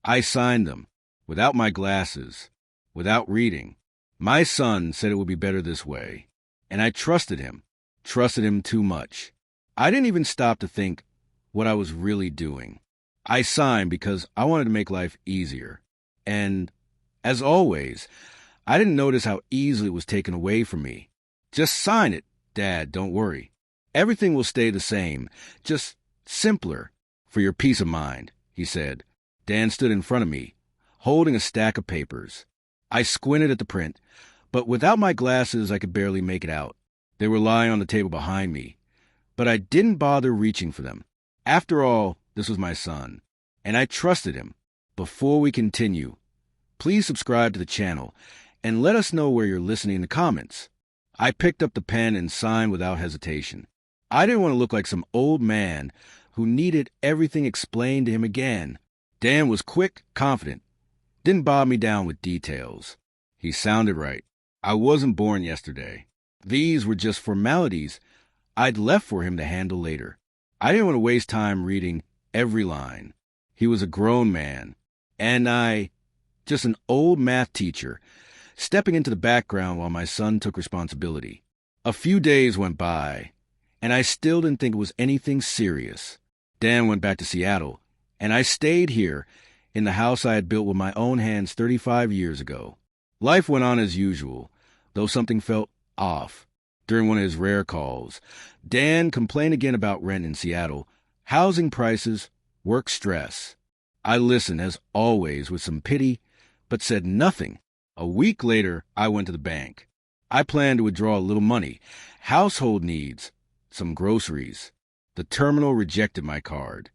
I signed them, without my glasses, without reading. My son said it would be better this way, and I trusted him too much. I didn't even stop to think what I was really doing. I signed because I wanted to make life easier. And, as always, I didn't notice how easily it was taken away from me. Just sign it, Dad, don't worry. Everything will stay the same, just simpler, for your peace of mind, he said. Dan stood in front of me, holding a stack of papers. I squinted at the print, but without my glasses I could barely make it out. They were lying on the table behind me, but I didn't bother reaching for them. After all, this was my son, and I trusted him. Before we continue, please subscribe to the channel and let us know where you're listening in the comments. I picked up the pen and signed without hesitation. I didn't want to look like some old man who needed everything explained to him again. Dan was quick, confident, didn't bog me down with details. He sounded right. I wasn't born yesterday. These were just formalities I'd left for him to handle later. I didn't want to waste time reading every line. He was a grown man, and I, just an old math teacher, stepping into the background while my son took responsibility. A few days went by, and I still didn't think it was anything serious. Dan went back to Seattle, and I stayed here in the house I had built with my own hands 35 years ago. Life went on as usual, though something felt off. During one of his rare calls, Dan complained again about rent in Seattle, housing prices, work stress. I listened, as always, with some pity, but said nothing. A week later, I went to the bank. I planned to withdraw a little money, household needs, some groceries. The terminal rejected my card.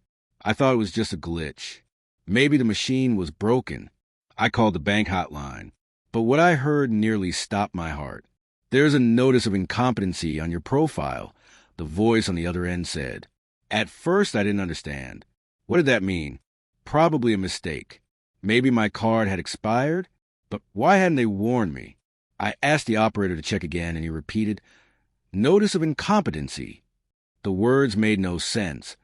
I thought it was just a glitch. Maybe the machine was broken. I called the bank hotline, but what I heard nearly stopped my heart. "There's a notice of incompetency on your profile," the voice on the other end said. At first, I didn't understand. What did that mean? Probably a mistake. Maybe my card had expired, but why hadn't they warned me? I asked the operator to check again, and he repeated, "Notice of incompetency." The words made no sense,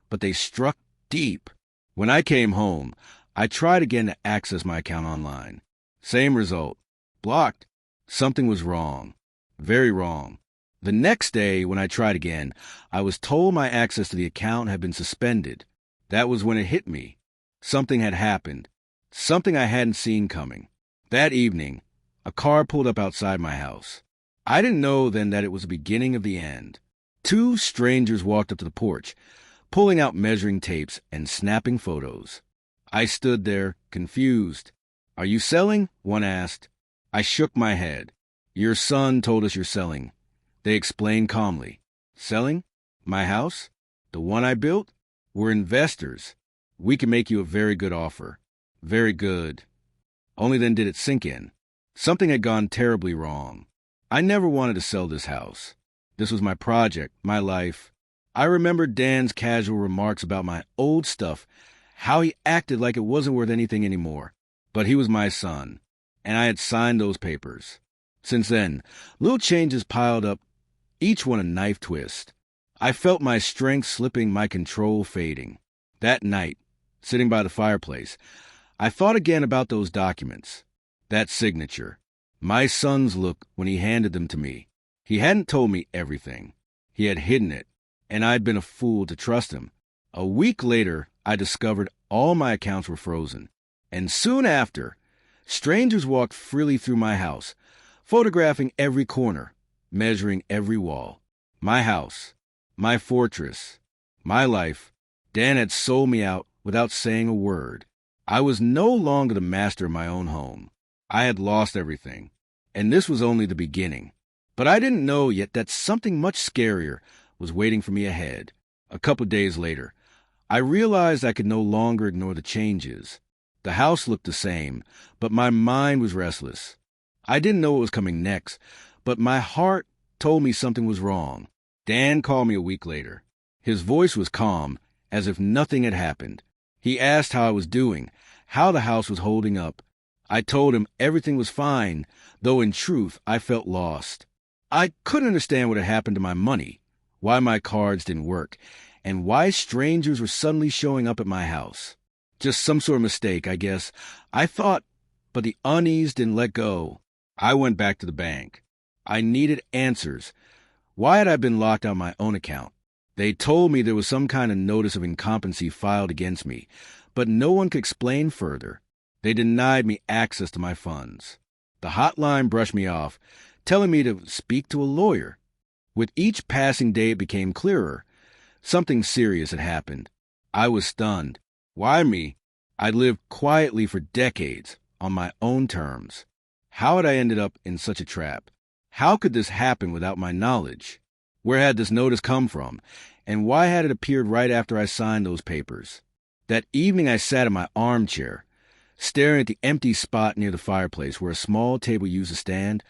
but they struck deep. When I came home, I tried again to access my account online. Same result. Blocked. Something was wrong. Very wrong. The next day, when I tried again, I was told my access to the account had been suspended. That was when it hit me. Something had happened. Something I hadn't seen coming. That evening, a car pulled up outside my house. I didn't know then that it was the beginning of the end. Two strangers walked up to the porch, pulling out measuring tapes and snapping photos. I stood there, confused. "Are you selling?" one asked. I shook my head. "Your son told us you're selling," they explained calmly. "Selling? My house? The one I built? We're investors. We can make you a very good offer." Very good. Only then did it sink in. Something had gone terribly wrong. I never wanted to sell this house. This was my project, my life. I remembered Dan's casual remarks about my old stuff, how he acted like it wasn't worth anything anymore. But he was my son, and I had signed those papers. Since then, little changes piled up, each one a knife twist. I felt my strength slipping, my control fading. That night, sitting by the fireplace, I thought again about those documents. That signature. My son's look when he handed them to me. He hadn't told me everything. He had hidden it, and I'd been a fool to trust him. A week later, I discovered all my accounts were frozen. And soon after, strangers walked freely through my house, photographing every corner, measuring every wall. My house, my fortress, my life. Dan had sold me out without saying a word. I was no longer the master of my own home. I had lost everything, and this was only the beginning. But I didn't know yet that something much scarier was waiting for me ahead. A couple days later, I realized I could no longer ignore the changes. The house looked the same, but my mind was restless. I didn't know what was coming next, but my heart told me something was wrong. Dan called me a week later. His voice was calm, as if nothing had happened. He asked how I was doing, how the house was holding up. I told him everything was fine, though in truth I felt lost. I couldn't understand what had happened to my money, why my cards didn't work, and why strangers were suddenly showing up at my house. Just some sort of mistake, I guess. I thought, but the unease didn't let go. I went back to the bank. I needed answers. Why had I been locked out of my own account? They told me there was some kind of notice of incompetency filed against me, but no one could explain further. They denied me access to my funds. The hotline brushed me off, telling me to speak to a lawyer. With each passing day, it became clearer. Something serious had happened. I was stunned. Why me? I'd lived quietly for decades, on my own terms. How had I ended up in such a trap? How could this happen without my knowledge? Where had this notice come from? And why had it appeared right after I signed those papers? That evening I sat in my armchair, staring at the empty spot near the fireplace where a small table used to stand,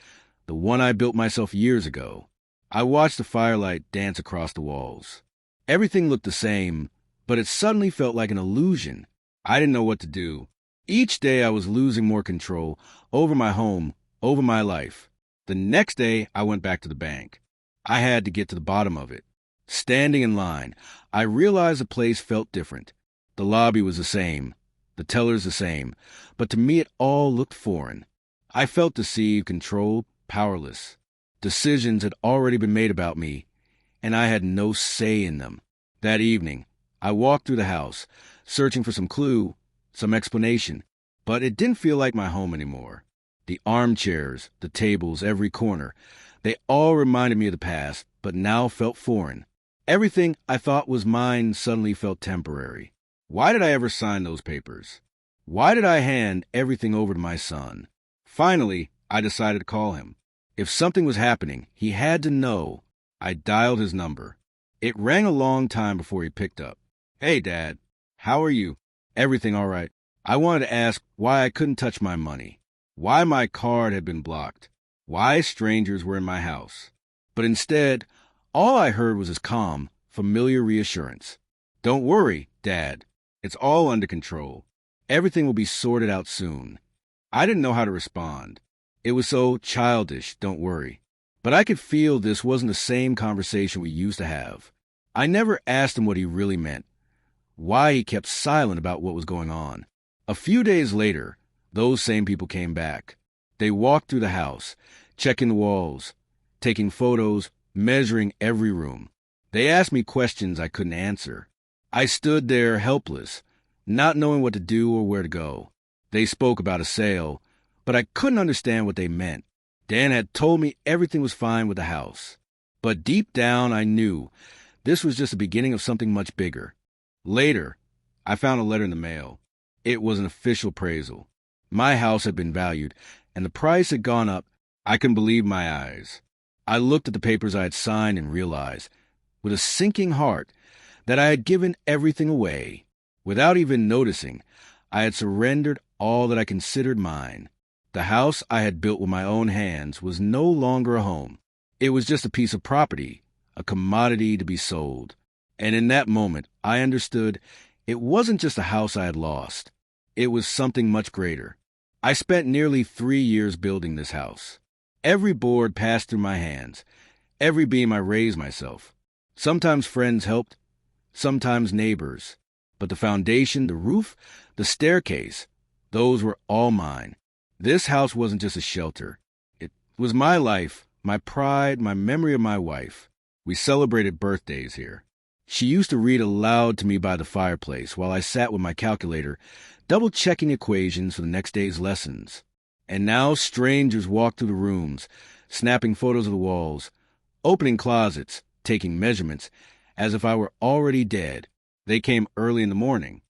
the one I built myself years ago. I watched the firelight dance across the walls. Everything looked the same, but it suddenly felt like an illusion. I didn't know what to do. Each day I was losing more control over my home, over my life. The next day I went back to the bank. I had to get to the bottom of it. Standing in line, I realized the place felt different. The lobby was the same, the tellers the same, but to me it all looked foreign. I felt deceived, controlled, powerless. Decisions had already been made about me, and I had no say in them. That evening, I walked through the house, searching for some clue, some explanation, but it didn't feel like my home anymore. The armchairs, the tables, every corner, they all reminded me of the past, but now felt foreign. Everything I thought was mine suddenly felt temporary. Why did I ever sign those papers? Why did I hand everything over to my son? Finally, I decided to call him. If something was happening, he had to know. I dialed his number. It rang a long time before he picked up. "Hey, Dad. How are you?" "Everything all right." I wanted to ask why I couldn't touch my money, why my card had been blocked, why strangers were in my house. But instead, all I heard was his calm, familiar reassurance. "Don't worry, Dad. It's all under control. Everything will be sorted out soon." I didn't know how to respond. It was so childish, "don't worry." But I could feel this wasn't the same conversation we used to have. I never asked him what he really meant, why he kept silent about what was going on. A few days later, those same people came back. They walked through the house, checking the walls, taking photos, measuring every room. They asked me questions I couldn't answer. I stood there helpless, not knowing what to do or where to go. They spoke about a sale, but I couldn't understand what they meant. Dan had told me everything was fine with the house. But deep down, I knew this was just the beginning of something much bigger. Later, I found a letter in the mail. It was an official appraisal. My house had been valued, and the price had gone up. I couldn't believe my eyes. I looked at the papers I had signed and realized, with a sinking heart, that I had given everything away. Without even noticing, I had surrendered all that I considered mine. The house I had built with my own hands was no longer a home. It was just a piece of property, a commodity to be sold. And in that moment, I understood it wasn't just a house I had lost. It was something much greater. I spent nearly 3 years building this house. Every board passed through my hands. Every beam I raised myself. Sometimes friends helped, sometimes neighbors. But the foundation, the roof, the staircase, those were all mine. This house wasn't just a shelter. It was my life, my pride, my memory of my wife. We celebrated birthdays here. She used to read aloud to me by the fireplace while I sat with my calculator, double-checking equations for the next day's lessons. And now strangers walked through the rooms, snapping photos of the walls, opening closets, taking measurements, as if I were already dead. They came early in the morning.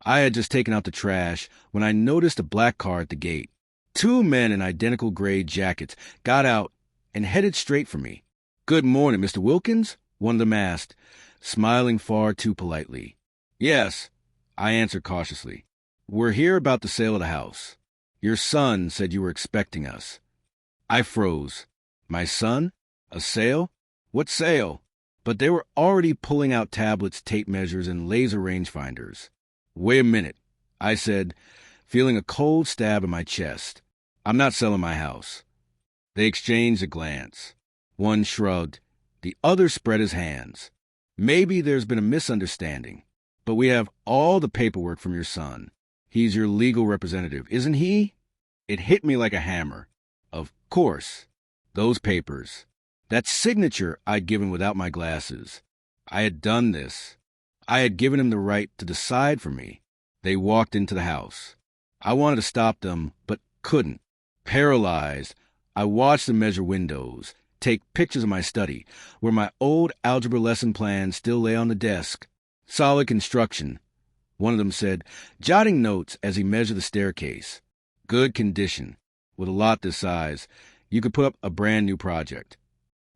I had just taken out the trash when I noticed a black car at the gate. 2 men in identical gray jackets got out and headed straight for me. "Good morning, Mr. Wilkins," one of them asked, smiling far too politely. "Yes," I answered cautiously. "We're here about the sale of the house. Your son said you were expecting us." I froze. My son? A sale? What sale? But they were already pulling out tablets, tape measures, and laser rangefinders. "Wait a minute," I said, feeling a cold stab in my chest. "I'm not selling my house." They exchanged a glance. One shrugged. The other spread his hands. "Maybe there's been a misunderstanding, but we have all the paperwork from your son. He's your legal representative, isn't he? It hit me like a hammer. Of course. Those papers. That signature I'd given without my glasses. I had done this. I had given him the right to decide for me. They walked into the house. I wanted to stop them, but couldn't. Paralyzed, I watched them measure windows, take pictures of my study, where my old algebra lesson plans still lay on the desk. Solid construction. One of them said, jotting notes as he measured the staircase. Good condition. With a lot this size, you could put up a brand new project.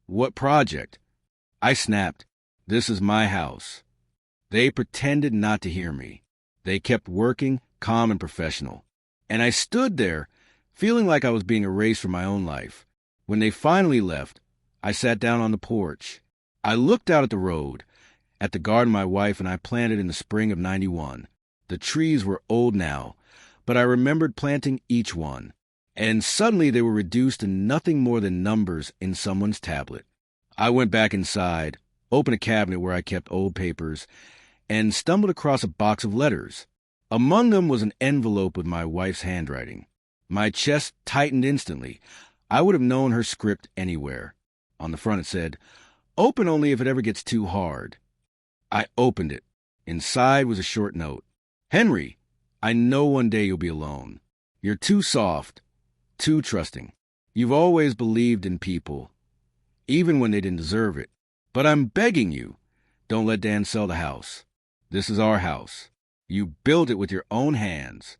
What project? I snapped. This is my house. They pretended not to hear me. They kept working, calm and professional. And I stood there, feeling like I was being erased from my own life. When they finally left, I sat down on the porch. I looked out at the road, at the garden my wife and I planted in the spring of '91. The trees were old now, but I remembered planting each one. And suddenly they were reduced to nothing more than numbers in someone's tablet. I went back inside, opened a cabinet where I kept old papers, and stumbled across a box of letters. Among them was an envelope with my wife's handwriting. My chest tightened instantly. I would have known her script anywhere. On the front it said, "Open only if it ever gets too hard." I opened it. Inside was a short note. "Henry, I know one day you'll be alone. You're too soft, too trusting. You've always believed in people, even when they didn't deserve it. But I'm begging you, don't let Dan sell the house. This is our house. You built it with your own hands.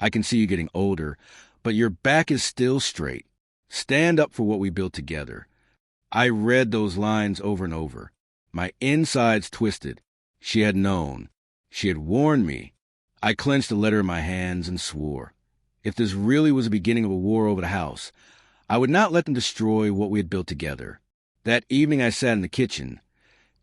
I can see you getting older, but your back is still straight. Stand up for what we built together." I read those lines over and over. My insides twisted. She had known. She had warned me. I clenched the letter in my hands and swore. If this really was the beginning of a war over the house, I would not let them destroy what we had built together. That evening I sat in the kitchen,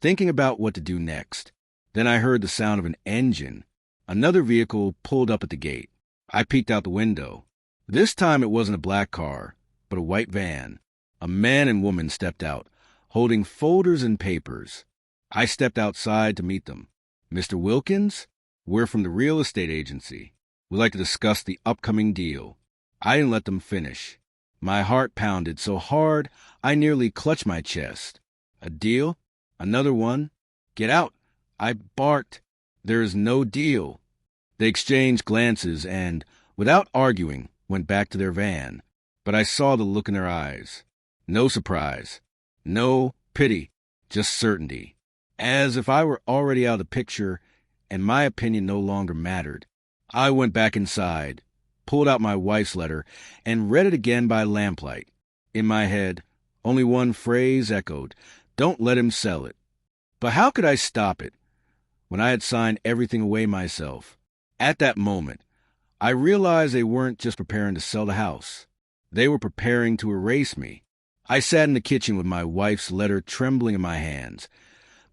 thinking about what to do next. Then I heard the sound of an engine. Another vehicle pulled up at the gate. I peeked out the window. This time it wasn't a black car, but a white van. A man and woman stepped out, holding folders and papers. I stepped outside to meet them. "Mr. Wilkins, we're from the real estate agency. We'd like to discuss the upcoming deal." I didn't let them finish. My heart pounded so hard I nearly clutched my chest. "A deal? Another one? Get out!" I barked. "There is no deal." They exchanged glances and, without arguing, went back to their van. But I saw the look in their eyes. No surprise. No pity. Just certainty. As if I were already out of the picture and my opinion no longer mattered. I went back inside, pulled out my wife's letter, and read it again by lamplight. In my head, only one phrase echoed, "Don't let him sell it." But how could I stop it when I had signed everything away myself? At that moment, I realized they weren't just preparing to sell the house. They were preparing to erase me. I sat in the kitchen with my wife's letter trembling in my hands,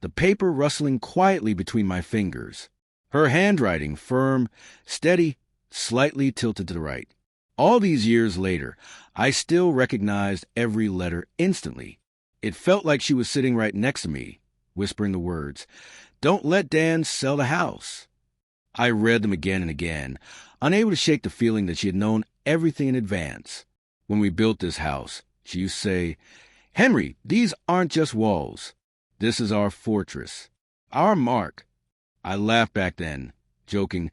the paper rustling quietly between my fingers. Her handwriting firm, steady, slightly tilted to the right. All these years later, I still recognized every letter instantly. It felt like she was sitting right next to me, whispering the words, "Don't let Dan sell the house." I read them again and again, unable to shake the feeling that she had known everything in advance. When we built this house, she used to say, "Henry, these aren't just walls. This is our fortress, our mark." I laughed back then, joking,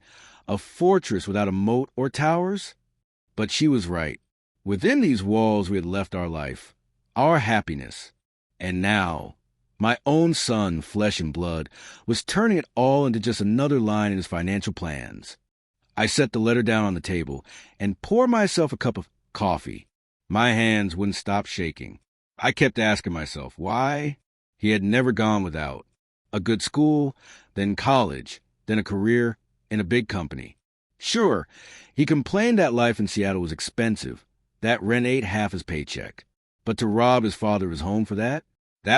"A fortress without a moat or towers?" But she was right. Within these walls we had left our life, our happiness. And now, my own son, flesh and blood, was turning it all into just another line in his financial plans. I set the letter down on the table and poured myself a cup of coffee. My hands wouldn't stop shaking. I kept asking myself, why? He had never gone without. A good school, then college, then a career in a big company. Sure, he complained that life in Seattle was expensive, that rent ate half his paycheck. But to rob his father of his home for that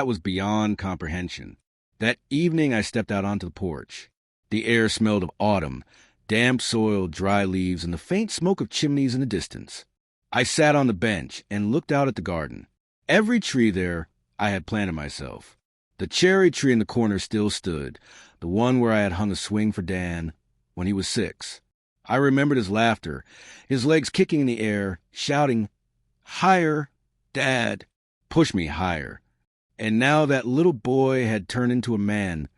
was beyond comprehension. That evening I stepped out onto the porch. The air smelled of autumn, damp soil, dry leaves, and the faint smoke of chimneys in the distance. I sat on the bench and looked out at the garden. Every tree there I had planted myself. The cherry tree in the corner still stood, the one where I had hung a swing for Dan when he was 6. I remembered his laughter, his legs kicking in the air, shouting, "Higher, Dad!" Push me higher. And now that little boy had turned into a man,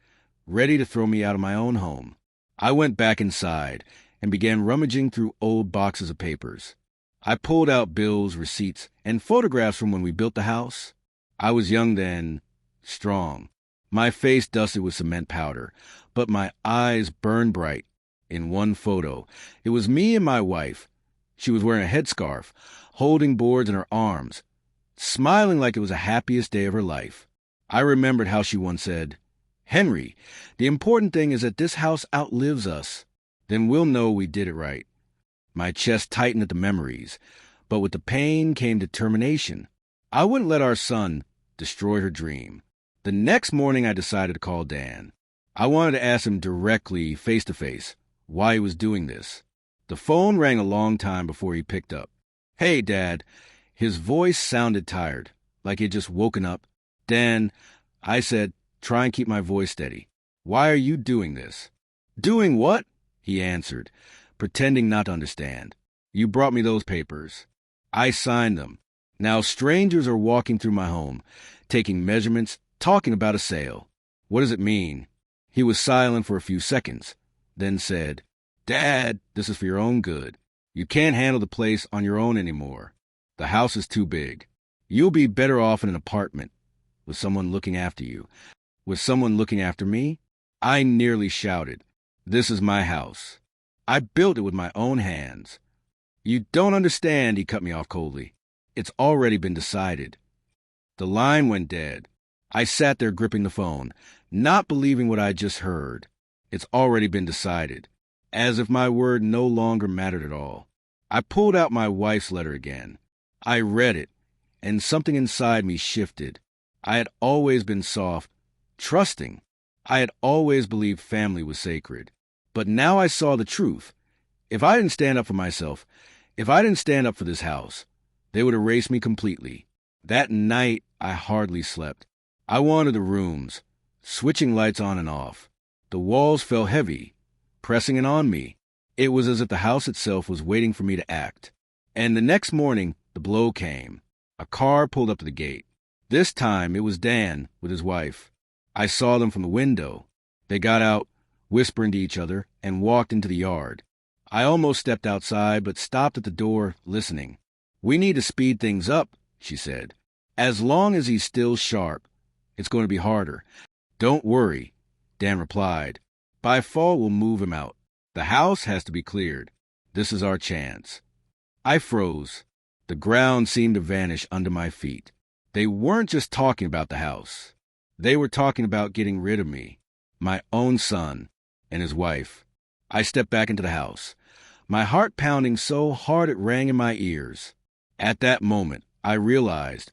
ready to throw me out of my own home. I went back inside and began rummaging through old boxes of papers. I pulled out bills, receipts, and photographs from when we built the house. I was young then, strong. My face dusted with cement powder, but my eyes burned bright. In one photo, it was me and my wife. She was wearing a headscarf, holding boards in her arms, smiling like it was the happiest day of her life. I remembered how she once said, "Henry, the important thing is that this house outlives us. Then we'll know we did it right." My chest tightened at the memories, but with the pain came determination. I wouldn't let our son destroy her dream. The next morning, I decided to call Dan. I wanted to ask him directly, face to face, why he was doing this. The phone rang a long time before he picked up. "Hey, Dad." His voice sounded tired, like he'd just woken up. "Dan," I said, try and keep my voice steady. "Why are you doing this?" "Doing what?" he answered, pretending not to understand. "You brought me those papers. I signed them. Now strangers are walking through my home, taking measurements, talking about a sale. What does it mean?" He was silent for a few seconds, then said, "Dad, this is for your own good. You can't handle the place on your own anymore. The house is too big. You'll be better off in an apartment, with someone looking after you." With someone looking after me? I nearly shouted. "This is my house. I built it with my own hands." "You don't understand," he cut me off coldly. "It's already been decided." The line went dead. I sat there gripping the phone, not believing what I just heard. It's already been decided. As if my word no longer mattered at all. I pulled out my wife's letter again. I read it, and something inside me shifted. I had always been soft, trusting. I had always believed family was sacred. But now I saw the truth. If I didn't stand up for myself, if I didn't stand up for this house, they would erase me completely. That night, I hardly slept. I wanted the rooms, switching lights on and off. The walls felt heavy, pressing in on me. It was as if the house itself was waiting for me to act. And the next morning, the blow came. A car pulled up to the gate. This time, it was Dan with his wife. I saw them from the window. They got out, whispering to each other, and walked into the yard. I almost stepped outside, but stopped at the door, listening. "We need to speed things up," she said. "As long as he's still sharp, it's going to be harder." "Don't worry," Dan replied. "By fall, we'll move him out. The house has to be cleared. This is our chance." I froze. The ground seemed to vanish under my feet. They weren't just talking about the house. They were talking about getting rid of me, my own son, and his wife. I stepped back into the house, my heart pounding so hard it rang in my ears. At that moment, I realized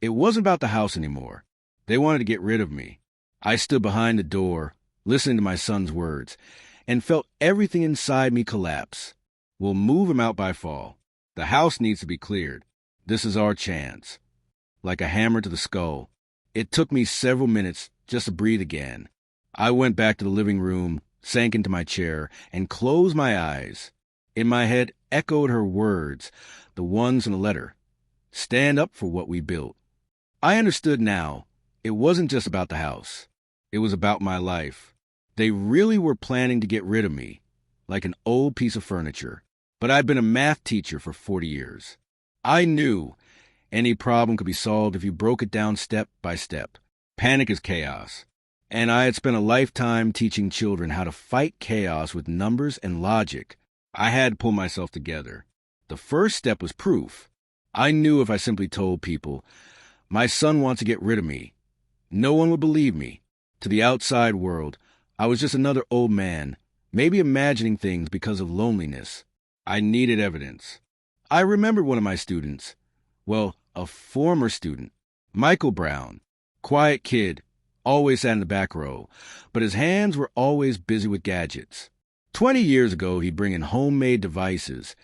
it wasn't about the house anymore. They wanted to get rid of me. I stood behind the door, listening to my son's words, and felt everything inside me collapse. We'll move him out by fall. The house needs to be cleared. This is our chance. Like a hammer to the skull. It took me several minutes just to breathe again. I went back to the living room, sank into my chair, and closed my eyes. In my head echoed her words, the ones in the letter. Stand up for what we built. I understood now. It wasn't just about the house. It was about my life. They really were planning to get rid of me, like an old piece of furniture. But I'd been a math teacher for 40 years. I knew any problem could be solved if you broke it down step by step. Panic is chaos. And I had spent a lifetime teaching children how to fight chaos with numbers and logic. I had to pull myself together. The first step was proof. I knew if I simply told people, "My son wants to get rid of me," no one would believe me. To the outside world, I was just another old man, maybe imagining things because of loneliness. I needed evidence. I remembered one of my students. Well, a former student. Michael Brown. Quiet kid. Always sat in the back row. But his hands were always busy with gadgets. 20 years ago, he'd bring in homemade devices,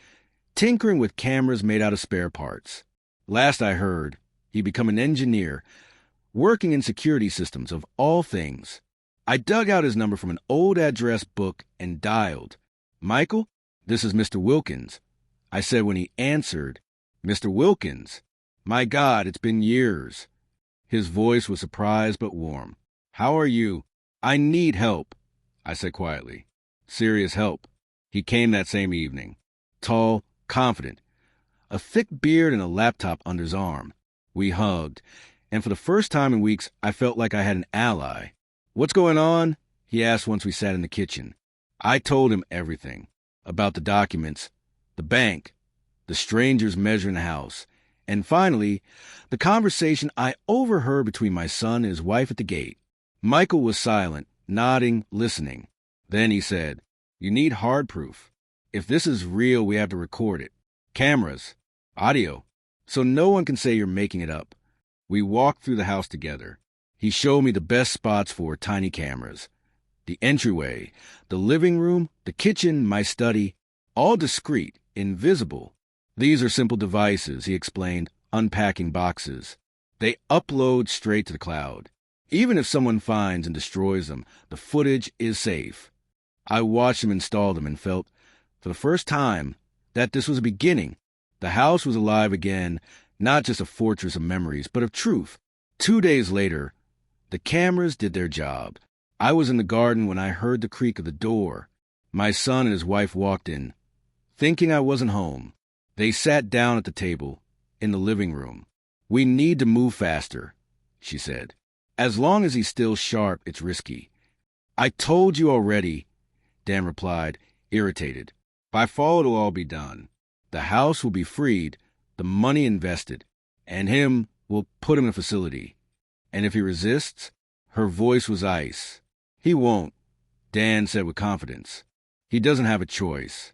tinkering with cameras made out of spare parts. Last I heard, he'd become an engineer, working in security systems of all things. I dug out his number from an old address book and dialed. "Michael?" "This is Mr. Wilkins," I said when he answered, "Mr. Wilkins? My God, it's been years." His voice was surprised but warm. "How are you?" "I need help," I said quietly. "Serious help." He came that same evening. Tall, confident, a thick beard and a laptop under his arm. We hugged, and for the first time in weeks, I felt like I had an ally. "What's going on?" he asked once we sat in the kitchen. I told him everything. About the documents, the bank, the strangers measuring the house, and finally, the conversation I overheard between my son and his wife at the gate. Michael was silent, nodding, listening. Then he said, "You need hard proof. If this is real, we have to record it. Cameras, audio, so no one can say you're making it up." We walked through the house together. He showed me the best spots for tiny cameras. The entryway, the living room, the kitchen, my study, all discreet, invisible. "These are simple devices," he explained, unpacking boxes. "They upload straight to the cloud. Even if someone finds and destroys them, the footage is safe." I watched him install them and felt, for the first time, that this was a beginning. The house was alive again, not just a fortress of memories, but of truth. 2 days later, the cameras did their job. I was in the garden when I heard the creak of the door. My son and his wife walked in, thinking I wasn't home. They sat down at the table in the living room. "We need to move faster," she said. "As long as he's still sharp, it's risky." "I told you already," Dan replied, irritated. "By fall, it'll all be done. The house will be freed, the money invested, and him, we'll put him in a facility. And if he resists," her voice was ice. "He won't," Dan said with confidence. "He doesn't have a choice."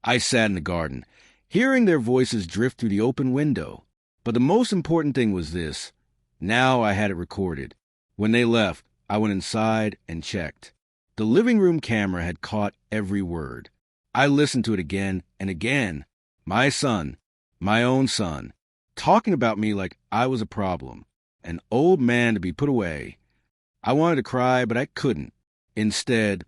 I sat in the garden, hearing their voices drift through the open window. But the most important thing was this. Now I had it recorded. When they left, I went inside and checked. The living room camera had caught every word. I listened to it again and again. My son, my own son, talking about me like I was a problem, an old man to be put away. I wanted to cry, but I couldn't. Instead,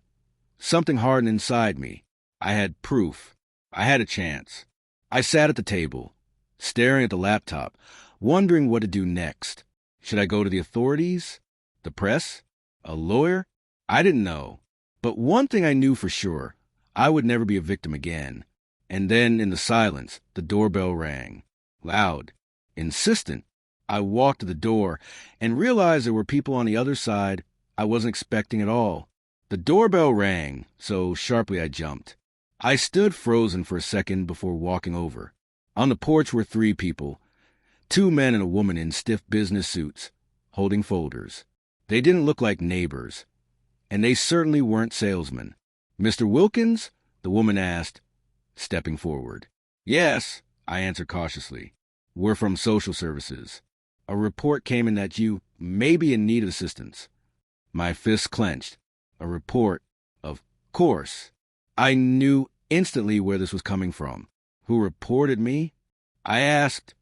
something hardened inside me. I had proof. I had a chance. I sat at the table, staring at the laptop, wondering what to do next. Should I go to the authorities? The press? A lawyer? I didn't know. But one thing I knew for sure, I would never be a victim again. And then, in the silence, the doorbell rang. Loud, insistent. I walked to the door and realized there were people on the other side I wasn't expecting at all. The doorbell rang, so sharply I jumped. I stood frozen for a second before walking over. On the porch were 3 people, 2 men and a woman in stiff business suits, holding folders. They didn't look like neighbors, and they certainly weren't salesmen. "Mr. Wilkins?" the woman asked, stepping forward. "Yes," I answered cautiously. "We're from social services. A report came in that you may be in need of assistance." My fists clenched. A report, of course. I knew instantly where this was coming from. Who reported me? I asked,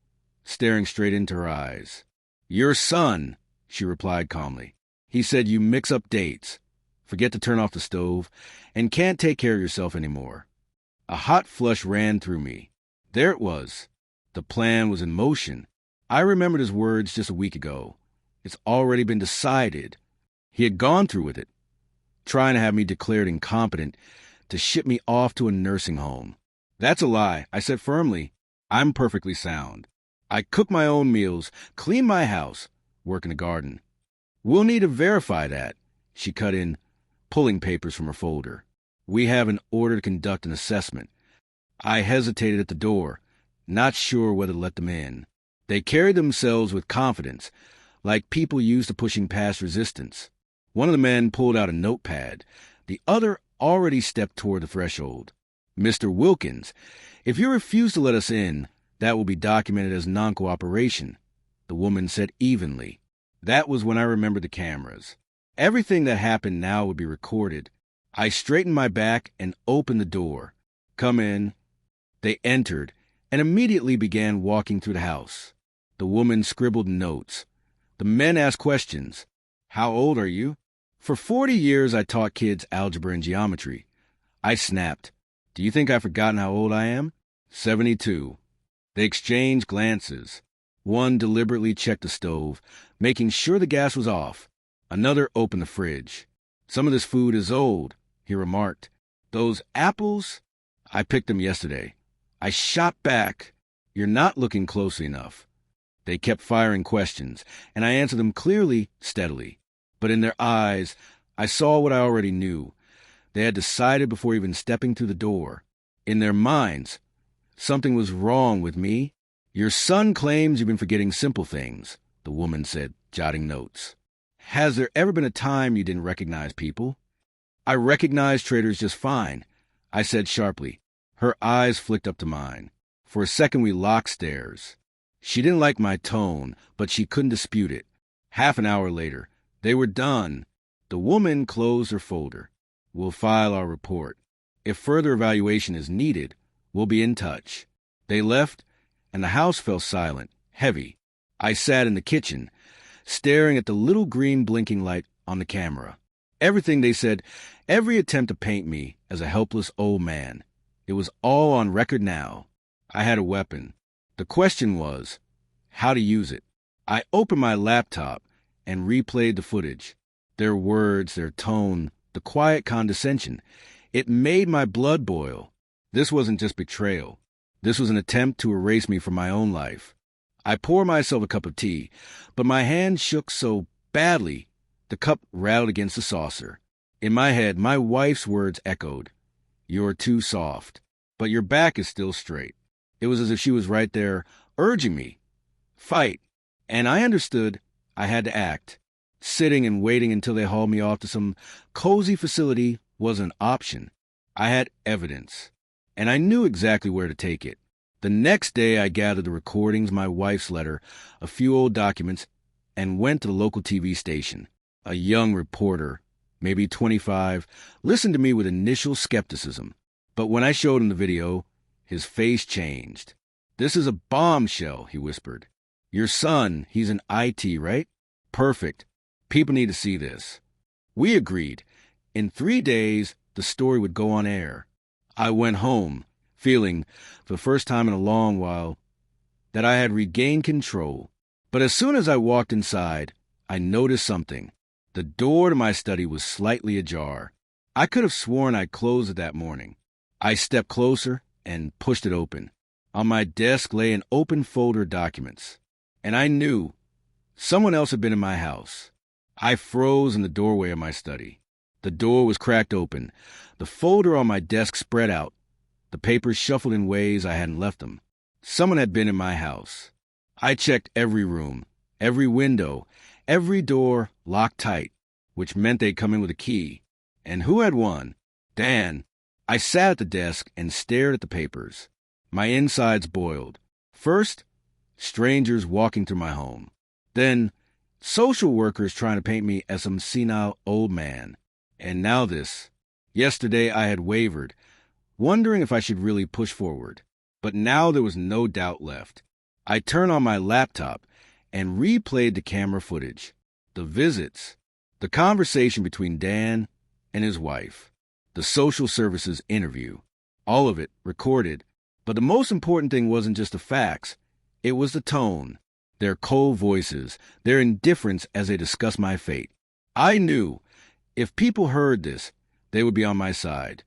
staring straight into her eyes. "Your son," she replied calmly. "He said you mix up dates, forget to turn off the stove, and can't take care of yourself anymore." A hot flush ran through me. There it was. The plan was in motion. I remembered his words just a week ago. It's already been decided. He had gone through with it, trying to have me declared incompetent to ship me off to a nursing home. "That's a lie," I said firmly. "I'm perfectly sound. I cook my own meals, clean my house, work in the garden." "We'll need to verify that," she cut in, pulling papers from her folder. "We have an order to conduct an assessment." I hesitated at the door, not sure whether to let them in. They carried themselves with confidence, like people used to pushing past resistance. One of the men pulled out a notepad. The other already stepped toward the threshold. "Mr. Wilkins, if you refuse to let us in, that will be documented as non-cooperation," the woman said evenly. That was when I remembered the cameras. Everything that happened now would be recorded. I straightened my back and opened the door. "Come in." They entered and immediately began walking through the house. The woman scribbled notes. The men asked questions. "How old are you?" For 40 years I taught kids algebra and geometry. I snapped. Do you think I've forgotten how old I am? 72. They exchanged glances. One deliberately checked the stove, making sure the gas was off. Another opened the fridge. Some of this food is old, he remarked. Those apples? I picked them yesterday. I shot back. You're not looking closely enough. They kept firing questions, and I answered them clearly, steadily. But in their eyes, I saw what I already knew. They had decided before even stepping through the door. In their minds, something was wrong with me. Your son claims you've been forgetting simple things, the woman said, jotting notes. Has there ever been a time you didn't recognize people? I recognize traitors just fine, I said sharply. Her eyes flicked up to mine. For a second we locked stares. She didn't like my tone, but she couldn't dispute it. Half an hour later, they were done. The woman closed her folder. We'll file our report. If further evaluation is needed, we'll be in touch. They left, and the house fell silent, heavy. I sat in the kitchen, staring at the little green blinking light on the camera. Everything they said, every attempt to paint me as a helpless old man, it was all on record now. I had a weapon. The question was, how to use it. I opened my laptop and replayed the footage. Their words, their tone, the quiet condescension. It made my blood boil. This wasn't just betrayal. This was an attempt to erase me from my own life. I poured myself a cup of tea, but my hand shook so badly, the cup rattled against the saucer. In my head, my wife's words echoed. You're too soft, but your back is still straight. It was as if she was right there, urging me. Fight. And I understood I had to act. Sitting and waiting until they hauled me off to some cozy facility was an option. I had evidence, and I knew exactly where to take it. The next day I gathered the recordings, my wife's letter, a few old documents, and went to the local TV station. A young reporter, maybe 25, listened to me with initial skepticism. But when I showed him the video, his face changed. This is a bombshell, he whispered. Your son, he's an IT, right? Perfect. People need to see this. We agreed. In 3 days, the story would go on air. I went home, feeling, for the first time in a long while, that I had regained control. But as soon as I walked inside, I noticed something. The door to my study was slightly ajar. I could have sworn I closed it that morning. I stepped closer and pushed it open. On my desk lay an open folder of documents, and I knew someone else had been in my house. I froze in the doorway of my study. The door was cracked open. The folder on my desk spread out. The papers shuffled in ways I hadn't left them. Someone had been in my house. I checked every room, every window, every door locked tight, which meant they'd come in with a key. And who had won? Dan. I sat at the desk and stared at the papers. My insides boiled. First, strangers walking through my home. Then, social workers trying to paint me as some senile old man. And now this. Yesterday I had wavered, wondering if I should really push forward. But now there was no doubt left. I turned on my laptop and replayed the camera footage. The visits, the conversation between Dan and his wife, the social services interview, all of it recorded. But the most important thing wasn't just the facts. It was the tone, their cold voices, their indifference as they discussed my fate. I knew if people heard this, they would be on my side.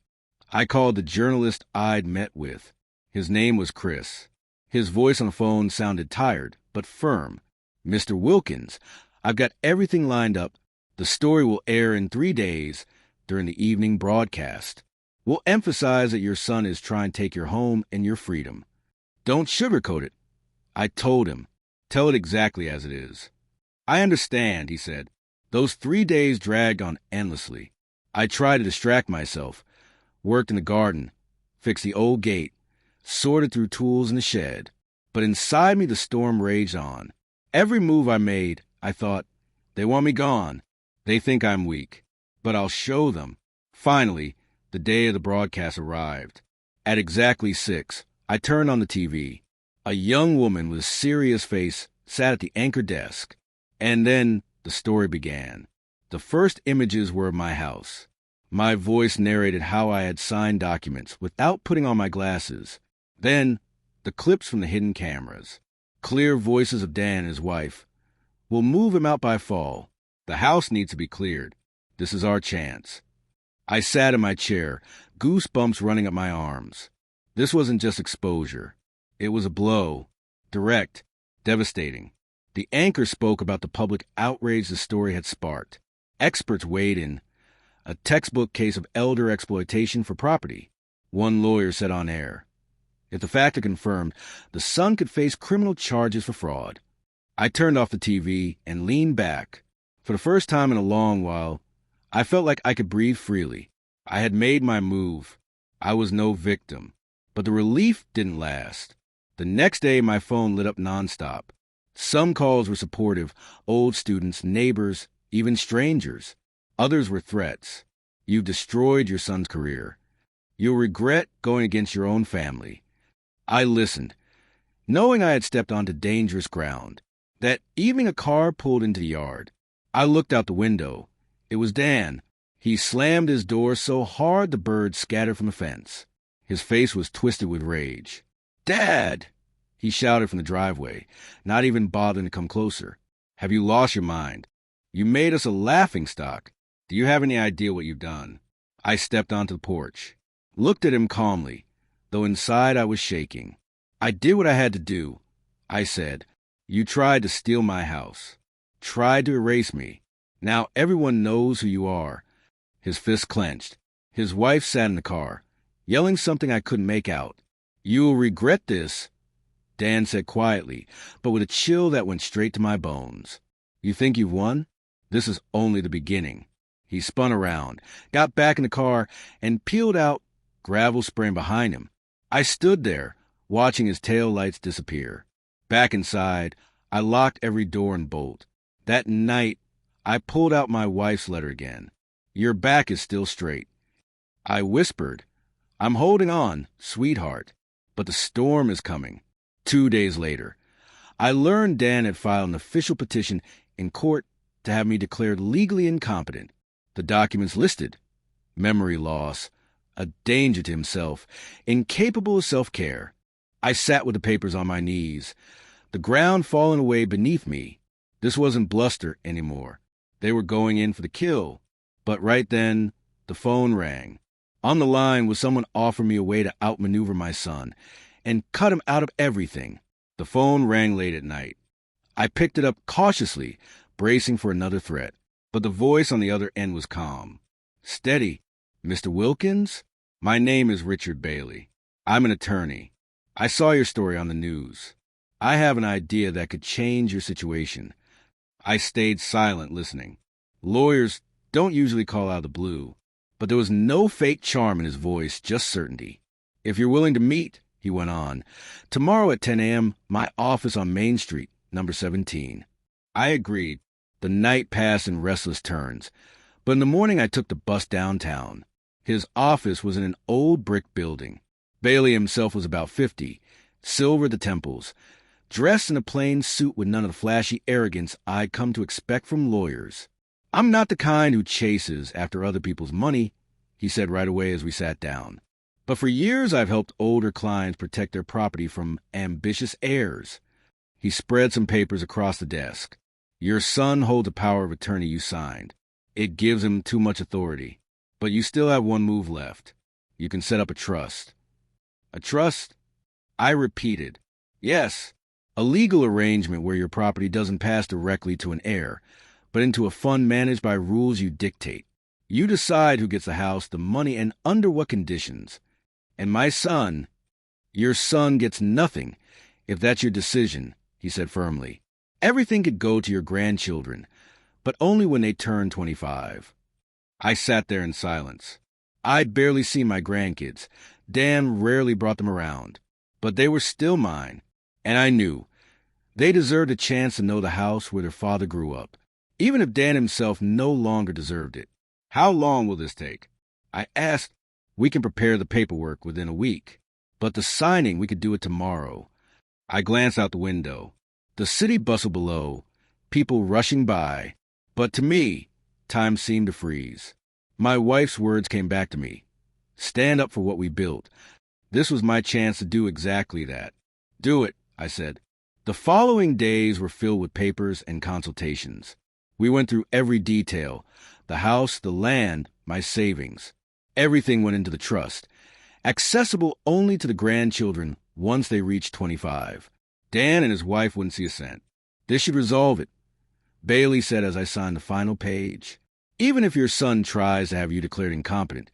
I called the journalist I'd met with. His name was Chris. His voice on the phone sounded tired, but firm. Mr. Wilkins, I've got everything lined up. The story will air in 3 days during the evening broadcast. We'll emphasize that your son is trying to take your home and your freedom. Don't sugarcoat it. I told him. Tell it exactly as it is. I understand, he said. Those 3 days dragged on endlessly. I tried to distract myself, worked in the garden, fixed the old gate, sorted through tools in the shed. But inside me the storm raged on. Every move I made, I thought, they want me gone. They think I'm weak. But I'll show them. Finally, the day of the broadcast arrived. At exactly 6, I turned on the TV. A young woman with a serious face sat at the anchor desk. And then the story began. The first images were of my house. My voice narrated how I had signed documents without putting on my glasses. Then, the clips from the hidden cameras. Clear voices of Dan and his wife. We'll move him out by fall. The house needs to be cleared. This is our chance. I sat in my chair, goosebumps running up my arms. This wasn't just exposure. It was a blow. Direct. Devastating. The anchor spoke about the public outrage the story had sparked. Experts weighed in. A textbook case of elder exploitation for property. One lawyer said on air. If the fact are confirmed, the son could face criminal charges for fraud. I turned off the TV and leaned back. For the first time in a long while, I felt like I could breathe freely. I had made my move. I was no victim. But the relief didn't last. The next day, my phone lit up nonstop. Some calls were supportive, old students, neighbors, even strangers. Others were threats. You've destroyed your son's career. You'll regret going against your own family. I listened, knowing I had stepped onto dangerous ground. That evening, a car pulled into the yard. I looked out the window. It was Dan. He slammed his door so hard the birds scattered from the fence. His face was twisted with rage. "Dad!" he shouted from the driveway, not even bothering to come closer. "Have you lost your mind? You made us a laughingstock. Do you have any idea what you've done?" I stepped onto the porch, looked at him calmly, though inside I was shaking. "I did what I had to do," I said. "You tried to steal my house, tried to erase me. Now everyone knows who you are." His fists clenched. His wife sat in the car, yelling something I couldn't make out. "You'll regret this," Dan said quietly, but with a chill that went straight to my bones. "You think you've won? This is only the beginning." He spun around, got back in the car, and peeled out, gravel spraying behind him. I stood there, watching his tail lights disappear. Back inside, I locked every door and bolt. That night, I pulled out my wife's letter again. "Your back is still straight." I whispered, "I'm holding on, sweetheart, but the storm is coming." 2 days later, I learned Dan had filed an official petition in court to have me declared legally incompetent. The documents listed memory loss, a danger to himself, incapable of self-care. I sat with the papers on my knees, the ground falling away beneath me. This wasn't bluster anymore. They were going in for the kill. But right then, the phone rang. On the line was someone offering me a way to outmaneuver my son and cut him out of everything. The phone rang late at night. I picked it up cautiously, bracing for another threat. But the voice on the other end was calm. "Steady, Mr. Wilkins? My name is Richard Bailey. I'm an attorney. I saw your story on the news. I have an idea that could change your situation." I stayed silent, listening. Lawyers don't usually call out of the blue, but there was no fake charm in his voice, just certainty. "If you're willing to meet," he went on, "tomorrow at 10 a.m., my office on Main Street, number 17. I agreed. The night passed in restless turns, but in the morning I took the bus downtown. His office was in an old brick building. Bailey himself was about 50, silver at the temples, dressed in a plain suit with none of the flashy arrogance I'd come to expect from lawyers. "I'm not the kind who chases after other people's money," he said right away as we sat down. "But for years I've helped older clients protect their property from ambitious heirs." He spread some papers across the desk. "Your son holds a power of attorney you signed. It gives him too much authority. But you still have one move left. You can set up a trust." "A trust?" I repeated. "Yes, a legal arrangement where your property doesn't pass directly to an heir, but into a fund managed by rules you dictate. You decide who gets the house, the money, and under what conditions. And my son, your son gets nothing, if that's your decision," he said firmly. "Everything could go to your grandchildren, but only when they turn 25. I sat there in silence. I'd barely seen my grandkids. Dan rarely brought them around. But they were still mine, and I knew they deserved a chance to know the house where their father grew up, even if Dan himself no longer deserved it. "How long will this take?" I asked. "We can prepare the paperwork within a week, but the signing, we could do it tomorrow." I glanced out the window. The city bustled below, people rushing by, but to me, time seemed to freeze. My wife's words came back to me. Stand up for what we built. This was my chance to do exactly that. Do it, I said. The following days were filled with papers and consultations. We went through every detail: the house, the land, my savings. Everything went into the trust, accessible only to the grandchildren once they reached 25. Dan and his wife wouldn't see a cent. This should resolve it, Bailey said as I signed the final page. Even if your son tries to have you declared incompetent,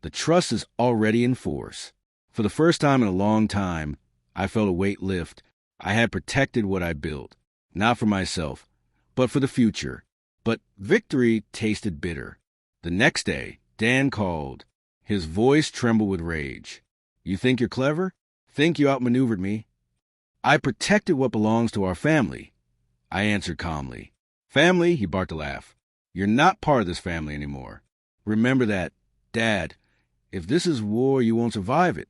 the trust is already in force. For the first time in a long time, I felt a weight lift. I had protected what I built, not for myself, but for the future. But victory tasted bitter. The next day, Dan called. His voice trembled with rage. You think you're clever? Think you outmaneuvered me? I protected what belongs to our family, I answered calmly. Family? He barked a laugh. You're not part of this family anymore. Remember that, Dad. If this is war, you won't survive it.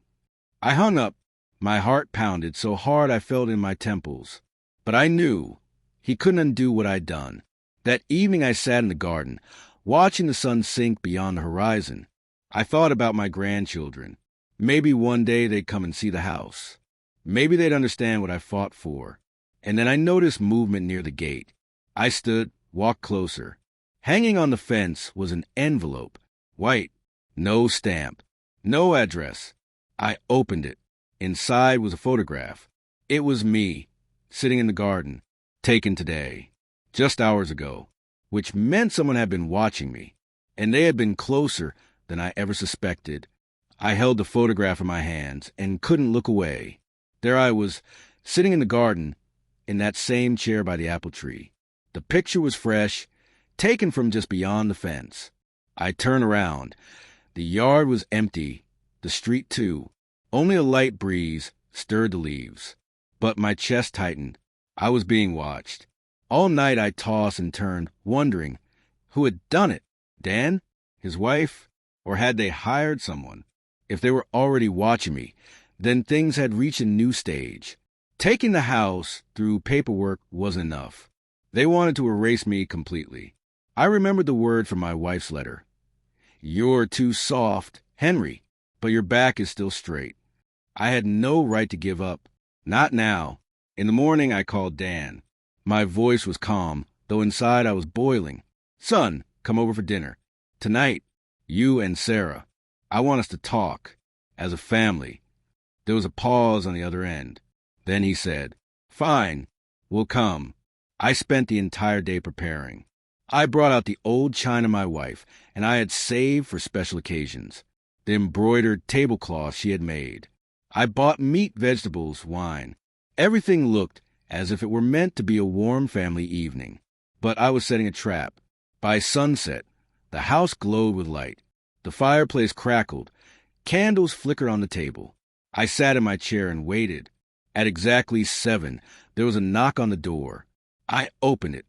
I hung up. My heart pounded so hard I felt it in my temples. But I knew he couldn't undo what I'd done. That evening I sat in the garden, watching the sun sink beyond the horizon. I thought about my grandchildren. Maybe one day they'd come and see the house. Maybe they'd understand what I fought for. And then I noticed movement near the gate. I stood, walked closer. Hanging on the fence was an envelope. White. No stamp. No address. I opened it. Inside was a photograph. It was me, sitting in the garden, taken today, just hours ago, which meant someone had been watching me, and they had been closer than I ever suspected. I held the photograph in my hands and couldn't look away. There I was, sitting in the garden, in that same chair by the apple tree. The picture was fresh, taken from just beyond the fence. I turned around. The yard was empty, the street too. Only a light breeze stirred the leaves. But my chest tightened. I was being watched. All night I tossed and turned, wondering who had done it. Dan? His wife? Or had they hired someone? If they were already watching me, then things had reached a new stage. Taking the house through paperwork wasn't enough. They wanted to erase me completely. I remembered the word from my wife's letter. You're too soft, Henry, but your back is still straight. I had no right to give up. Not now. In the morning, I called Dan. My voice was calm, though inside I was boiling. Son, come over for dinner. Tonight, you and Sarah. I want us to talk, as a family. There was a pause on the other end. Then he said, Fine, we'll come. I spent the entire day preparing. I brought out the old china my wife and I had saved for special occasions, the embroidered tablecloth she had made. I bought meat, vegetables, wine. Everything looked as if it were meant to be a warm family evening. But I was setting a trap. By sunset, the house glowed with light. The fireplace crackled. Candles flickered on the table. I sat in my chair and waited. At exactly 7, there was a knock on the door. I opened it,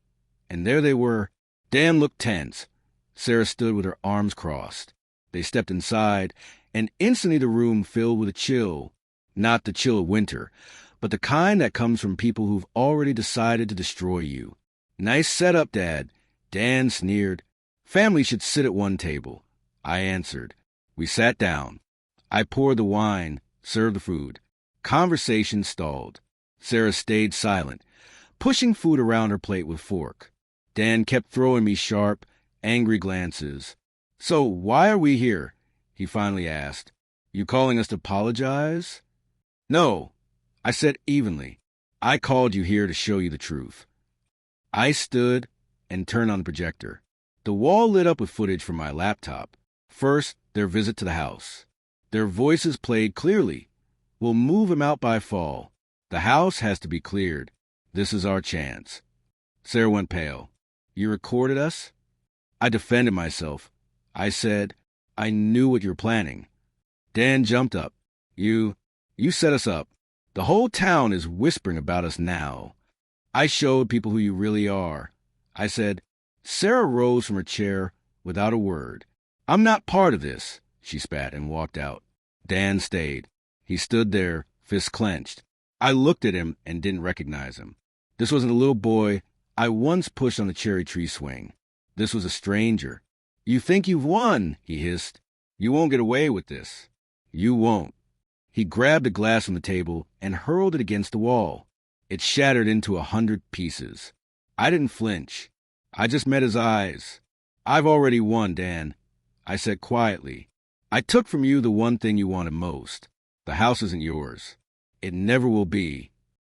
and there they were. Dan looked tense. Sarah stood with her arms crossed. They stepped inside, and instantly the room filled with a chill. Not the chill of winter, but the kind that comes from people who've already decided to destroy you. Nice setup, Dad. Dan sneered. Family should sit at one table. I answered. We sat down. I poured the wine, served the food. Conversation stalled. Sarah stayed silent, pushing food around her plate with fork. Dan kept throwing me sharp, angry glances. So why are we here? He finally asked. You calling us to apologize? No, I said evenly. I called you here to show you the truth. I stood and turned on the projector. The wall lit up with footage from my laptop. First, their visit to the house. Their voices played clearly. We'll move him out by fall. The house has to be cleared. This is our chance. Sarah went pale. You recorded us? I defended myself. I said, I knew what you were planning. Dan jumped up. You set us up. The whole town is whispering about us now. I showed people who you really are. I said. Sarah rose from her chair without a word. I'm not part of this, she spat and walked out. Dan stayed. He stood there, fists clenched. I looked at him and didn't recognize him. This wasn't a little boy I once pushed on the cherry tree swing. This was a stranger. You think you've won, he hissed. You won't get away with this. You won't. He grabbed a glass from the table and hurled it against the wall. It shattered into 100 pieces. I didn't flinch. I just met his eyes. I've already won, Dan, I said quietly. I took from you the one thing you wanted most. The house isn't yours. It never will be.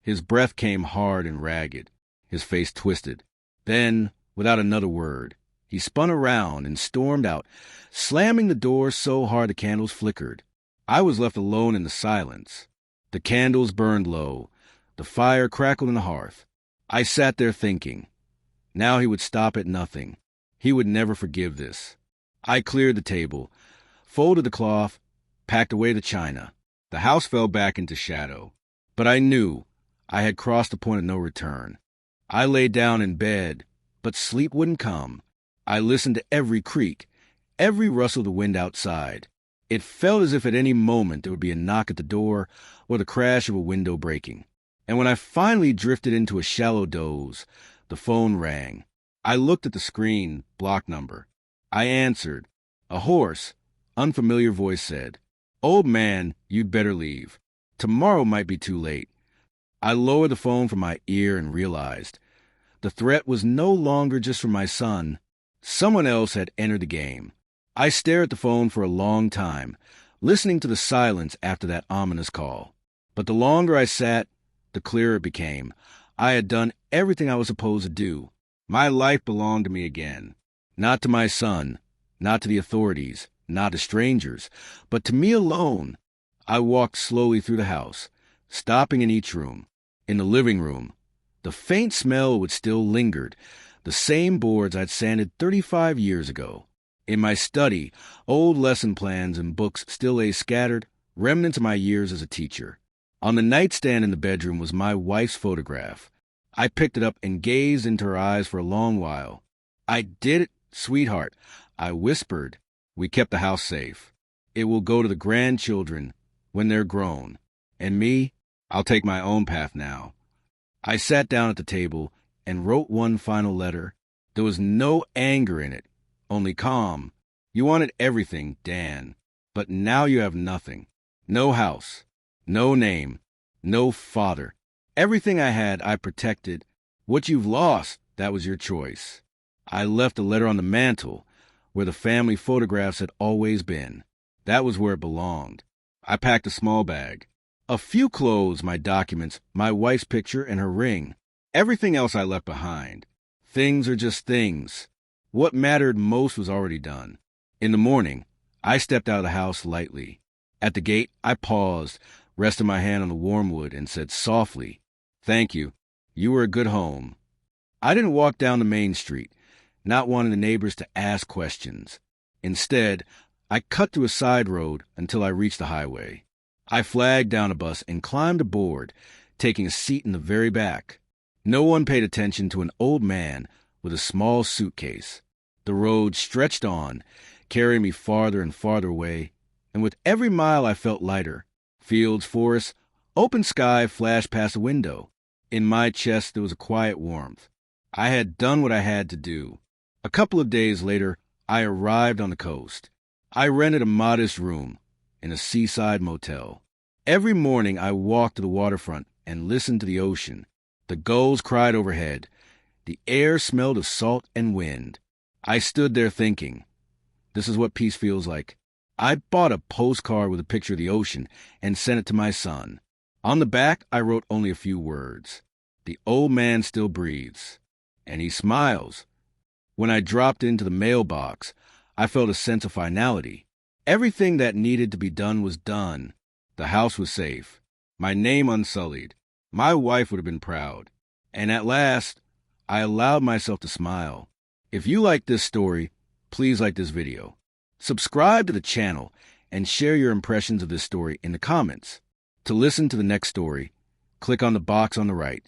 His breath came hard and ragged. His face twisted. Then, without another word, he spun around and stormed out, slamming the door so hard the candles flickered. I was left alone in the silence. The candles burned low. The fire crackled in the hearth. I sat there thinking. Now he would stop at nothing. He would never forgive this. I cleared the table, folded the cloth, packed away the china. The house fell back into shadow. But I knew I had crossed the point of no return. I lay down in bed, but sleep wouldn't come. I listened to every creak, every rustle of the wind outside. It felt as if at any moment there would be a knock at the door or the crash of a window breaking. And when I finally drifted into a shallow doze, the phone rang. I looked at the screen, block number. I answered. A hoarse, unfamiliar voice said, "Old man, you'd better leave. Tomorrow might be too late." I lowered the phone from my ear and realized the threat was no longer just from my son. Someone else had entered the game. I stared at the phone for a long time, listening to the silence after that ominous call. But the longer I sat, the clearer it became. I had done everything I was supposed to do. My life belonged to me again. Not to my son, not to the authorities, not to strangers, but to me alone. I walked slowly through the house, stopping in each room. In the living room, the faint smell would still lingered, the same boards I'd sanded 35 years ago. In my study, old lesson plans and books still lay scattered, remnants of my years as a teacher. On the nightstand in the bedroom was my wife's photograph. I picked it up and gazed into her eyes for a long while. "I did it, sweetheart," I whispered. "We kept the house safe. It will go to the grandchildren when they're grown. And me, I'll take my own path now." I sat down at the table and wrote one final letter. There was no anger in it, only calm. "You wanted everything, Dan, but now you have nothing. No house, no name, no father. Everything I had, I protected. What you've lost, that was your choice." I left the letter on the mantel, where the family photographs had always been. That was where it belonged. I packed a small bag. A few clothes, my documents, my wife's picture, and her ring. Everything else I left behind. Things are just things. What mattered most was already done. In the morning, I stepped out of the house lightly. At the gate, I paused, rested my hand on the warm wood, and said softly, "Thank you. You were a good home." I didn't walk down the main street, not wanting the neighbors to ask questions. Instead, I cut through a side road until I reached the highway. I flagged down a bus and climbed aboard, taking a seat in the very back. No one paid attention to an old man with a small suitcase. The road stretched on, carrying me farther and farther away, and with every mile I felt lighter. Fields, forests, open sky flashed past the window. In my chest there was a quiet warmth. I had done what I had to do. A couple of days later, I arrived on the coast. I rented a modest room in a seaside motel. Every morning I walked to the waterfront and listened to the ocean. The gulls cried overhead. The air smelled of salt and wind. I stood there thinking, this is what peace feels like. I bought a postcard with a picture of the ocean and sent it to my son. On the back, I wrote only a few words. "The old man still breathes, and he smiles." When I dropped into the mailbox, I felt a sense of finality. Everything that needed to be done was done. The house was safe. My name unsullied. My wife would have been proud. And at last, I allowed myself to smile. If you like this story, please like this video. Subscribe to the channel and share your impressions of this story in the comments. To listen to the next story, click on the box on the right.